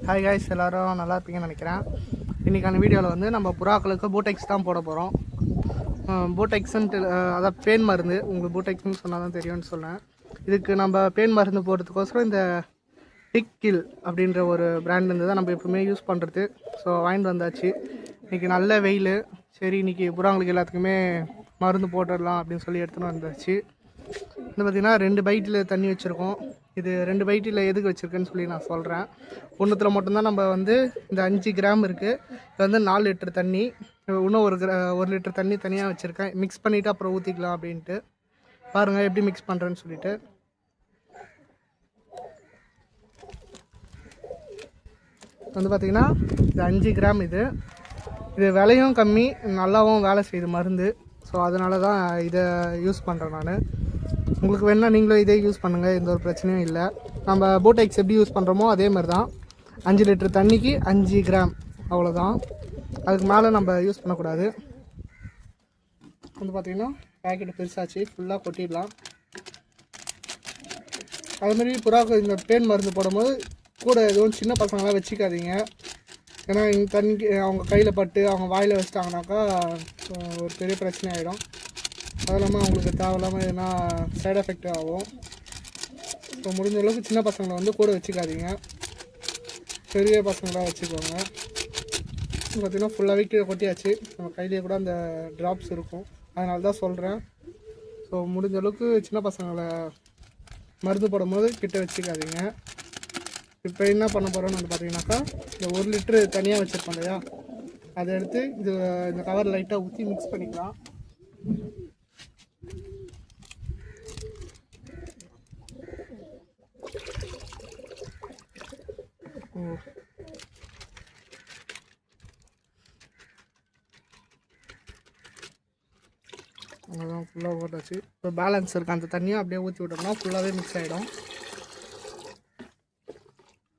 Hi guys, எல்லோரும் நல்லா இருப்பீங்கன்னு நினைக்கிறேன். இன்றைக்கான வீடியோவில் வந்து நம்ம புறாக்களுக்கு பூட்டெக்ஸ் தான் போட போகிறோம். பூட்டெக்ஸுன்ட்டு அதான் பேன் மருந்து, உங்களுக்கு பூட்டெக்ஸ்னு சொன்னால் தான் தெரியும்னு சொன்னேன். இதுக்கு நம்ம பேன் மருந்து போடுறதுக்கோசரம் இந்த டிக்கில் அப்படின்ற ஒரு பிராண்ட்லேருந்து தான் நம்ம எப்பவுமே யூஸ் பண்ணுறது. ஸோ வாங்கிட்டு வந்தாச்சு. இன்றைக்கி நல்ல வெயில், சரி இன்றைக்கி புறாங்களுக்கு எல்லாத்துக்குமே மருந்து போட்டுடலாம் அப்படின்னு சொல்லி எடுத்துகிட்டு வந்தாச்சு. இது பார்த்திங்கன்னா 2 பைட்டில் தண்ணி வச்சுருக்கோம். இது 2 பைட்டில் எதுக்கு வச்சுருக்கேன்னு சொல்லி நான் சொல்கிறேன். ஒன்றுத்தில் மட்டும்தான் நம்ம வந்து இந்த 5 கிராம் இருக்குது. இது வந்து 4 லிட்டர் தண்ணி, இன்னும் 1 லிட்டர் தண்ணி தனியாக வச்சுருக்கேன். மிக்ஸ் பண்ணிவிட்டு அப்புறம் ஊற்றிக்கலாம் அப்படின்ட்டு. பாருங்கள் எப்படி மிக்ஸ் பண்ணுறேன்னு சொல்லிவிட்டு. வந்து பார்த்திங்கன்னா இது 5 கிராம். இது விலையும் கம்மி, நல்லாவும் வேலை செய்யுது மருந்து. ஸோ அதனால தான் இதை யூஸ் பண்ணுறேன் நான். உங்களுக்கு வேணால் நீங்களும் இதே யூஸ் பண்ணுங்கள், எந்த ஒரு பிரச்சனையும் இல்லை. நம்ம பூட்டெக்ஸ் எப்படி யூஸ் பண்ணுறோமோ அதே மாதிரி தான். 5 லிட்டர் தண்ணிக்கு 5 கிராம், அவ்வளோதான். அதுக்கு மேலே நம்ம யூஸ் பண்ணக்கூடாது. வந்து பார்த்திங்கன்னா பேக்கெட்டு பெருசாச்சு, ஃபுல்லாக கொட்டிடலாம். அதுமாரி புறாக்கு இந்த பேன் மருந்து போடும்போது கூட எதுவும் சின்ன பசங்களாம் வச்சுக்காதீங்க. ஏன்னா இங்கே தண்ணி அவங்க கையில் பட்டு அவங்க வாயில் வச்சிட்டாங்கனாக்கா ஒரு பெரிய பிரச்சனை ஆகிடும். அது இல்லாமல் அவங்களுக்கு தேவையில்லாமல் எதுனா சைட் எஃபெக்ட் ஆகும். ஸோ முடிஞ்ச அளவுக்கு சின்ன பசங்களை வந்து கூட வச்சுக்காதீங்க, பெரிய பசங்களாக வச்சுக்கோங்க. பார்த்திங்கன்னா ஃபுல்லாகவே கீழே கொட்டியாச்சு. நம்ம கையிலேயே கூட அந்த ட்ராப்ஸ் இருக்கும், அதனால தான் சொல்கிறேன். ஸோ முடிஞ்ச அளவுக்கு சின்ன பசங்களை மருந்து போடும்போது கிட்ட வச்சுக்காதீங்க. இப்போ என்ன பண்ண போகிறோன்னு வந்து பார்த்தீங்கன்னாக்கா, இந்த 1 லிட்ரு தனியாக வச்சுருப்போம் இல்லையா, அதை எடுத்து இந்த கவர் லைட்டாக ஊற்றி மிக்ஸ் பண்ணிக்கலாம். அவ்வளோதான், ஃபுல்லாக போட்டாச்சு. இப்போ பேலன்ஸ் இருக்குது அந்த தண்ணியும் அப்படியே ஊற்றி விட்டோம்னா ஃபுல்லாகவே மிக்ஸ் ஆகிடும்.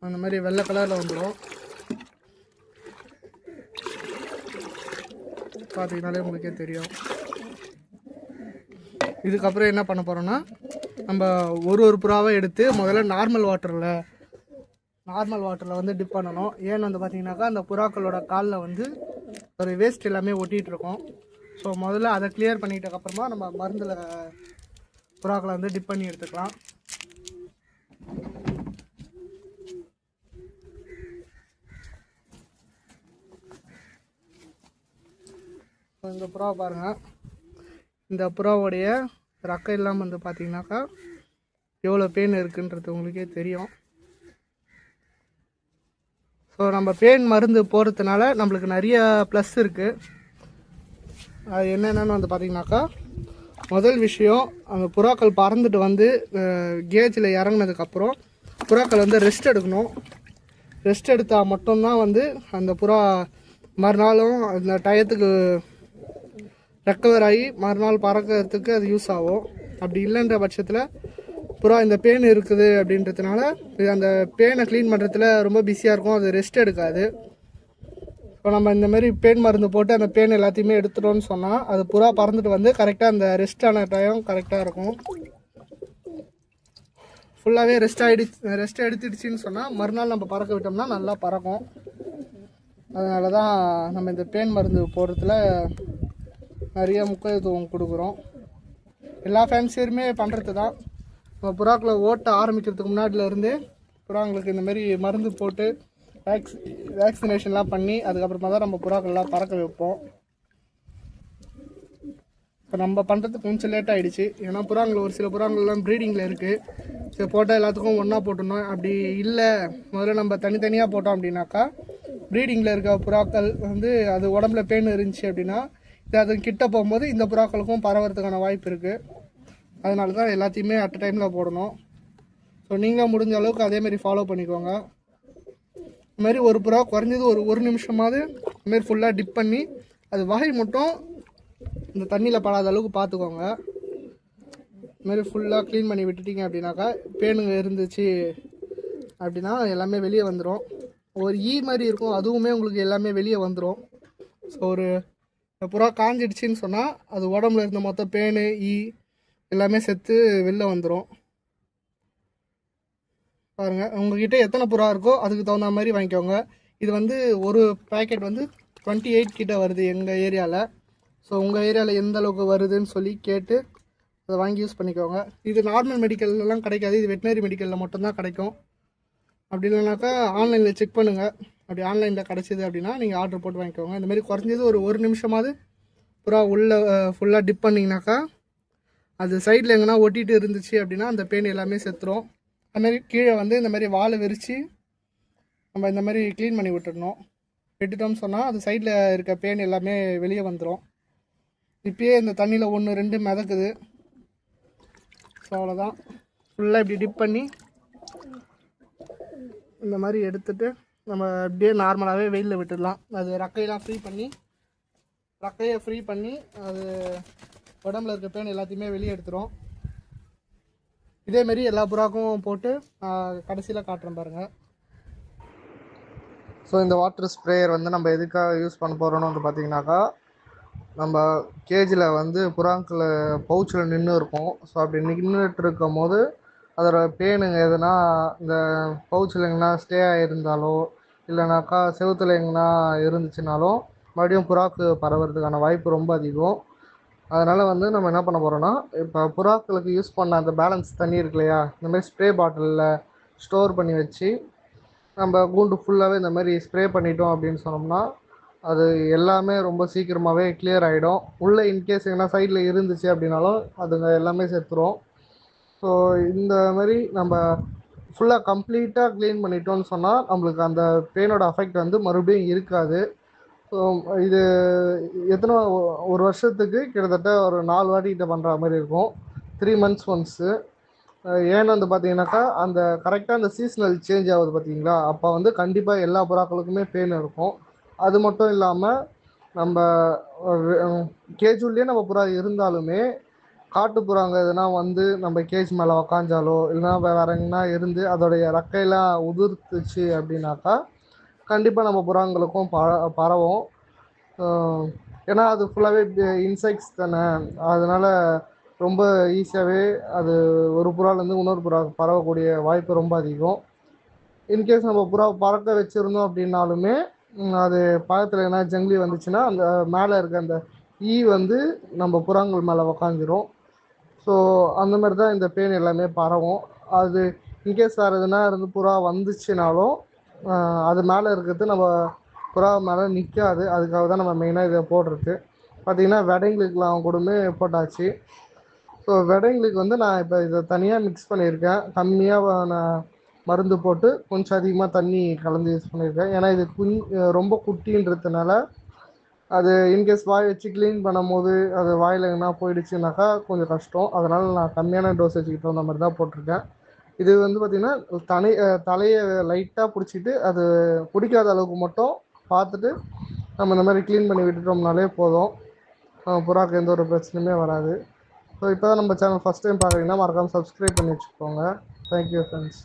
அந்த மாதிரி வெள்ளை கலரில் வந்துடும். பார்த்தீங்கனாலே உங்களுக்கே தெரியும். இதுக்கப்புறம் என்ன பண்ண போகிறோன்னா, நம்ம ஒரு புறாவை எடுத்து முதல்ல நார்மல் வாட்டரில் வந்து டிப் பண்ணணும். ஏன்னு வந்து பார்த்திங்கனாக்கா, அந்த புறாக்களோட காலில் வந்து ஒரு வேஸ்ட் எல்லாமே ஒட்டிகிட்ருக்கோம். ஸோ முதல்ல அதை கிளியர் பண்ணிக்கிட்டக்கப்புறமா நம்ம மருந்தில் புறாக்களை வந்து டிப் பண்ணி எடுத்துக்கலாம். இந்த புறாவை பாருங்கள், இந்த புறாவோடைய ரெக்கையெல்லாம் வந்து பார்த்திங்கனாக்கா எவ்வளோ பேன் இருக்குன்றது உங்களுக்கே தெரியும். ஸோ நம்ம பேன் மருந்து போடுறதுனால நம்மளுக்கு நிறைய ப்ளஸ் இருக்குது. அது என்னென்னு வந்து பார்த்திங்கனாக்கா, முதல் விஷயம், அந்த புறாக்கள் பறந்துட்டு வந்து கேஜில் இறங்கினதுக்கப்புறம் புறாக்கள் வந்து ரெஸ்ட் எடுக்கணும். ரெஸ்ட் எடுத்தால் மட்டும்தான் வந்து அந்த புறா மறுநாளும் அந்த டயத்துக்கு ரெக்கவர் ஆகி மறுநாள் பறக்கிறதுக்கு அது யூஸ் ஆகும். அப்படி இல்லைன்ற பட்சத்தில் புறா இந்த பேன் இருக்குது அப்படின்றதுனால இது அந்த பேனை க்ளீன் பண்ணுறதுல ரொம்ப பிஸியாக இருக்கும், அது ரெஸ்ட் எடுக்காது. இப்போ நம்ம இந்தமாரி பேன் மருந்து போட்டு அந்த பேன் எல்லாத்தையுமே எடுத்துட்டோன்னு சொன்னால் அது புறா பறந்துட்டு வந்து கரெக்டாக அந்த ரெஸ்டான டைம் கரெக்டாக இருக்கும். ஃபுல்லாகவே ரெஸ்ட் எடுத்துடுச்சின்னு சொன்னால் மறுநாள் நம்ம பறக்க விட்டோம்னா நல்லா பறக்கும். அதனால தான் நம்ம இந்த பேன் மருந்து போடுறதுல நிறைய முக்கியத்துவம் கொடுக்குறோம். எல்லா ஃபேன்சியருமே பண்ணுறது தான். நம்ம புறாக்களை ஓட்ட ஆரம்பிக்கிறதுக்கு முன்னாடிலேருந்து புறாங்களுக்கு இந்தமாரி மருந்து போட்டு வேக்சினேஷன்லாம் பண்ணி அதுக்கப்புறமா தான் நம்ம புறாக்கள்லாம் பறக்க வைப்போம். இப்போ நம்ம பண்ணுறதுக்கு கொஞ்சம் லேட் ஆகிடுச்சு. ஏன்னா புறாங்கள் ஒரு சில புறாங்கள்லாம் ப்ரீடிங்கில் இருக்குது. சரி போட்டால் எல்லாத்துக்கும் ஒன்றா போட்டுடணும், அப்படி இல்லை முதல்ல நம்ம தனித்தனியாக போட்டோம் அப்படின்னாக்கா ப்ரீடிங்கில் இருக்க புறாக்கள் வந்து அது உடம்புல பேன் இருந்துச்சு அப்படின்னா இது அது கிட்ட போகும்போது இந்த புறாக்களுக்கும் பரவறதுக்கான வாய்ப்பு இருக்குது. அதனால தான் எல்லாத்தையுமே அட் டைமில் போடணும். ஸோ நீங்களும் முடிஞ்ச அளவுக்கு அதேமாரி ஃபாலோ பண்ணிக்கோங்க. இதுமாரி ஒரு புறா குறைஞ்சது ஒரு நிமிஷமாவது இதுமாரி ஃபுல்லாக டிப் பண்ணி அது வகை மட்டும் இந்த தண்ணியில் படாத அளவுக்கு பார்த்துக்கோங்க. இதுமாரி ஃபுல்லாக க்ளீன் பண்ணி விட்டுட்டிங்க அப்படின்னாக்கா பேனுங்க இருந்துச்சு அப்படின்னா எல்லாமே வெளியே வந்துடும். ஒரு மாதிரி இருக்கும், அதுவுமே உங்களுக்கு எல்லாமே வெளியே வந்துடும். ஸோ ஒரு புறா காஞ்சிடுச்சின்னு சொன்னால் அது உடம்புல இருந்த மொத்த பேனு எல்லாமே செத்து வெளில வந்துடும். பாருங்கள், உங்ககிட்ட எத்தனை புறா இருக்கோ அதுக்கு தகுந்த மாதிரி வாங்கிக்கோங்க. இது வந்து ஒரு பேக்கெட் வந்து 28 கிட்ட வருது எங்கள் ஏரியாவில். ஸோ உங்கள் ஏரியாவில் எந்த அளவுக்கு வருதுன்னு சொல்லி கேட்டு அதை வாங்கி யூஸ் பண்ணிக்கோங்க. இது நார்மல் மெடிக்கல்லாம் கிடைக்காது, இது வெட்டினரி மெடிக்கலில் மட்டும்தான் கிடைக்கும். அப்படி இல்லைனாக்கா ஆன்லைனில் செக் பண்ணுங்கள். அப்படி ஆன்லைனில் கிடச்சிது அப்படின்னா நீங்கள் ஆர்டர் போட்டு வாங்கிக்கோங்க. இந்த மாதிரி குறைஞ்சது ஒரு நிமிஷமாவது புறா உள்ளே ஃபுல்லாக டிப் பண்ணிங்கனாக்கா அது சைடில் எங்கன்னா ஒட்டிகிட்டு இருந்துச்சு அப்படின்னா அந்த பேன் எல்லாமே செத்துரும். அதுமாரி கீழே வந்து இந்த மாதிரி வாழை விரித்து நம்ம இந்த மாதிரி க்ளீன் பண்ணி விட்டுடணும். விட்டுட்டோம்னு சொன்னால் அது சைடில் இருக்க பேன் எல்லாமே வெளியே வந்துடும். இப்போயே இந்த தண்ணியில் 1-2 மிதக்குது. ஸோ அவ்வளோதான். ஃபுல்லாக இப்படி டிப் பண்ணி இந்த மாதிரி எடுத்துகிட்டு நம்ம அப்படியே நார்மலாகவே வெயிலில் விட்டுடலாம். அது ரெக்கையெல்லாம் ஃப்ரீ பண்ணி அது உடம்புல இருக்க பேன் எல்லாத்தையுமே வெளியே எடுத்துரும். இதேமாரி எல்லா புறாக்கும் போட்டு கடைசியில் காட்டுறேன் பாருங்கள். ஸோ இந்த வாட்டர் ஸ்ப்ரேயர் வந்து நம்ம எதுக்காக யூஸ் பண்ண போகிறோன்னு வந்து பார்த்திங்கனாக்கா, நம்ம கேஜில் வந்து புறாக்கள் பவுச்சில் நின்று இருக்கும். ஸோ அப்படி நின்றுட்டு இருக்கும் போது அதோட பேனுங்க எதுனா இந்த பவுச்சில் எங்கன்னா ஸ்டே ஆகிருந்தாலோ இல்லைனாக்கா செவுத்துல எங்கன்னா இருந்துச்சுனாலும் மறுபடியும் புறாக்கு பரவுறதுக்கான வாய்ப்பு ரொம்ப அதிகம். அதனால் வந்து நம்ம என்ன பண்ண போகிறோன்னா, இப்போ புறாக்களுக்கு யூஸ் பண்ண அந்த பேலன்ஸ் தண்ணி இருக்கு இல்லையா, இந்த மாதிரி ஸ்ப்ரே பாட்டிலில் ஸ்டோர் பண்ணி வச்சு நம்ம கூண்டு ஃபுல்லாகவே இந்த மாதிரி ஸ்ப்ரே பண்ணிட்டோம் அப்படின்னு சொன்னோம்னா அது எல்லாமே ரொம்ப சீக்கிரமாகவே கிளியர் ஆகிடும். உள்ளே இன்கேஸ் எங்கன்னா சைடில் இருந்துச்சு அப்படின்னாலும் அதுங்க எல்லாமே செத்துரும். ஸோ இந்த மாதிரி நம்ம ஃபுல்லாக கம்ப்ளீட்டாக க்ளீன் பண்ணிட்டோம்னு சொன்னால் நம்மளுக்கு அந்த பெயினோட அஃபெக்ட் வந்து மறுபடியும் இருக்காது. ஸோ இது எத்தனை ஒரு வருஷத்துக்கு கிட்டத்தட்ட ஒரு 4 வாட்டிகிட்ட பண்ணுற மாதிரி இருக்கும். 3 months ஒன்ஸு. ஏன்னு வந்து பார்த்தீங்கன்னாக்கா அந்த கரெக்டாக அந்த சீசனல் சேஞ்ச் ஆகுது பார்த்தீங்களா, அப்போ வந்து கண்டிப்பாக எல்லா புறாக்களுக்குமே பெயின் இருக்கும். அது மட்டும் இல்லாமல் நம்ம கேஜுலேயே நம்ம புறா இருந்தாலுமே காட்டுப்புறாங்க எதுனா வந்து நம்ம கேஜ் மேலே உக்காஞ்சாலோ இல்லைனா வேறு எங்கன்னா இருந்து அதோடைய ரெக்கையெல்லாம் உதிர்த்துச்சு அப்படின்னாக்கா கண்டிப்பாக நம்ம புறாங்களுக்கும் பரவும். ஏன்னா அது ஃபுல்லாகவே இன்செக்ட்ஸ் தானே, அதனால் ரொம்ப ஈஸியாகவே அது ஒரு புறாலேருந்து இன்னொரு புறா பரவக்கூடிய வாய்ப்பு ரொம்ப அதிகம். இன்கேஸ் நம்ம புறா பறக்க வச்சுருந்தோம் அப்படின்னாலுமே அது பக்கத்தில் எதனா ஜங்கிலி வந்துச்சுன்னா அந்த மேலே இருக்க அந்த வந்து நம்ம புறாங்கள் மேலே உக்காந்துரும். ஸோ அந்த மாதிரி தான் இந்த பேன் எல்லாமே பரவும். அது இன்கேஸ் வேறு எதுனா இருந்து புறா வந்துச்சுனாலும் அது மேலே இருக்கிறது நம்ம புறா மேலே நிற்காது. அதுக்காக தான் நம்ம மெயினாக இதை போடுறது. பார்த்திங்கன்னா வெடைங்களுக்கெலாம் கூடமே போட்டாச்சு. ஸோ வெடைங்களுக்கு வந்து நான் இப்போ இதை தனியாக மிக்ஸ் பண்ணியிருக்கேன். கம்மியாக நான் மருந்து போட்டு கொஞ்சம் அதிகமாக தண்ணி கலந்து யூஸ் பண்ணியிருக்கேன். ஏன்னா இது ரொம்ப குட்டின்றதுனால அது இன்கேஸ் வாய் வச்சு க்ளீன் பண்ணும்போது அது வாயில் எங்கன்னா போயிடுச்சுனாக்கா கொஞ்சம் கஷ்டம். அதனால் நான் கம்மியான டோசேஜுக்கு தகுந்த மாதிரி தான் போட்டிருக்கேன். இது வந்து பார்த்திங்கன்னா தலையை லைட்டாக பிடிச்சிட்டு அது பிடிக்காத அளவுக்கு மட்டும் பார்த்துட்டு நம்ம இந்த மாதிரி க்ளீன் பண்ணி விட்டுட்டோம்னாலே போதும். புறாக்கு எந்த ஒரு பிரச்சனையுமே வராது. ஸோ இப்போ தான் நம்ம சேனல் ஃபஸ்ட் டைம் பார்க்குறீங்கன்னா மறக்காமல் சப்ஸ்கிரைப் பண்ணி வச்சுக்கோங்க. Thank you friends.